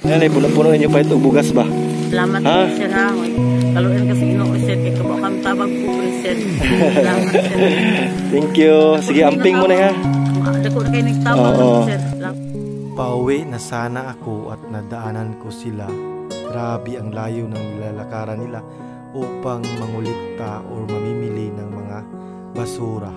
Yan ay puno-puno ninyo pa ito bugas ba? Salamat po sir ha. Kaluin kasi ino-sir kay kabo kami tabang po sir. Salamat sir. Thank you. Sige, amping mo na ha. Dako na kayo nagtabang sir. Pauwi na sana ako at nadaanan ko sila. Grabe ang layo ng nilalakaran nila upang mangulikta o mamimili ng mga basura.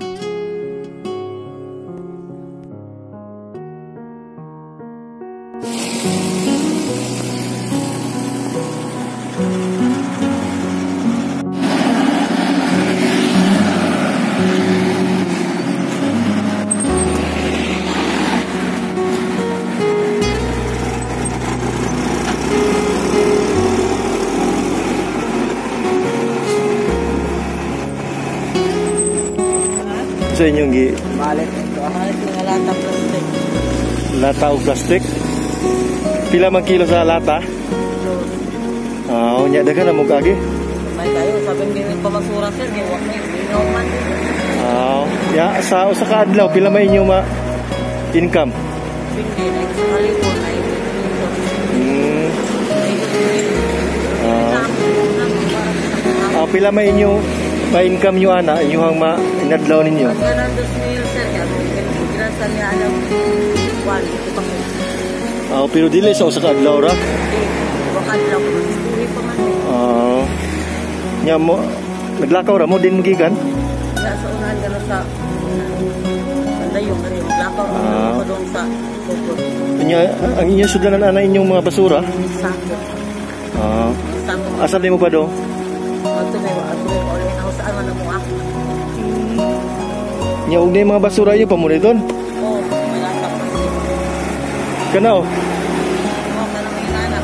Sa inyong Malit nga lata plastic. lata o plastic? Pila man kilo sa lata? Nya dagan na mo kagi. May kayo sabi nila pamasura sir kay wa may inuman. Ya sa usa ka adlaw pila may inyo ma income? Hindi na sa halipon ay. Pila may inyo pa-income nyo ana, inyong inadlaw ninyo? Ganun 2,000 sir, grasan niya alam 1 pero dili sa usa ka adlaw ra? Baka adlaw, buhi pa man nya mo, naglakaw ra mo din gigan? Sa unahan gano'n sa Pandayong, naglakaw ra mo doon sa Bukod. Ang inyong sudanan ana inyong mga basura? Sako. Asa din mo pa do? Ito may ulit ako saan man mo ako. Nya og na mga basura iyo pa mo doon? Oo, malata pa. Kanaw? Oo, kana may nanak.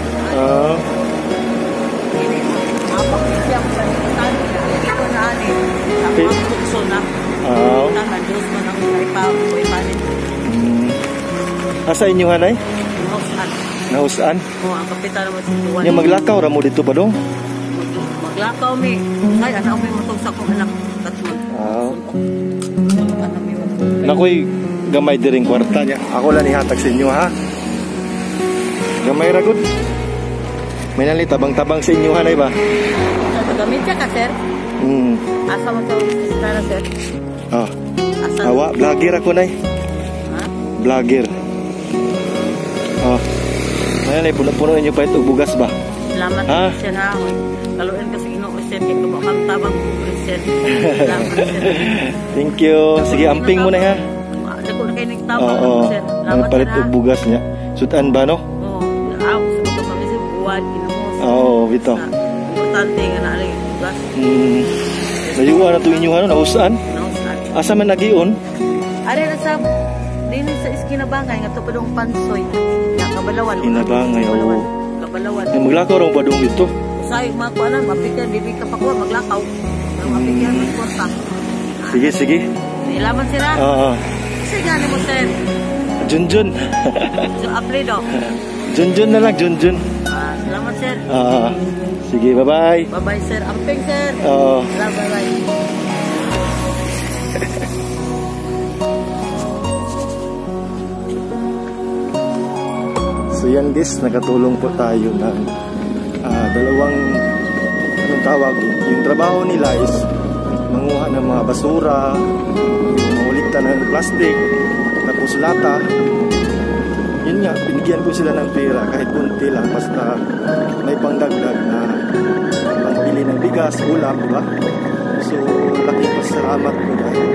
Mapakisya ko sa itan. Ito na ani. Sa pagkukso na. Tangan, Diyos mo nang ipanin. Asa inyo hanay? Nahusan. Nahusan? Oo, ang kapitan naman si Tuwan. Nya maglakaw ra mo dito pa dong? Maglakaw mi. Ay, anak may matog sa kong anak. Nakoy gamay diring kwarta niya. Ako lang ihatag sa inyo ha. Gamay ra gud. May nalitabang-tabang sa inyo hanay ba? Gamit ka sir? Asa mo sa sir? Awa, vlogger ako nay. Ha? Vlogger. Ayan ay puno-puno ninyo pa ito bugas ba? Salamat sir ha. Kaluin kasi ino-sir kay kabo kami tabang po sir. Salamat sir. Thank you. Sige, amping mo na ha. Dako na kayo nagtabang sir. Salamat sir. Palit og bugas niya. Sudan ba no? Oo. Ako sa mga pamisip buwan kinamos. Bito. Importante nga na rin bugas. Nayuwa na ito inyo ano, nahusan? Nahusan. Asa man nagion? Ari na sa din sa Iskinabangay nga to padong Pansoy. Ya Kabalawan. Inabangay oo. Kabalawan. Maglakaw ra pa dong dito. Say makuanan mapikyan dili ka pa kuha maglakaw. Mapikyan mo kwarta. Sige. Ilaman sila. Sige ano mo sir. Junjun. So aplido. Junjun na lang, Junjun. Salamat sir. Sige, bye-bye. Bye-bye sir. Amping sir. Bye-bye. So yan guys, nakatulong po tayo ng dalawang anong tawag, yung trabaho nila is manguha ng mga basura, mangulikta ng plastic, tapos lata. Yun nga, binigyan ko sila ng pera kahit kunti lang, basta may pangdagdag na pangbili ng bigas, ulam, diba? So, laking pasalamat ko dahil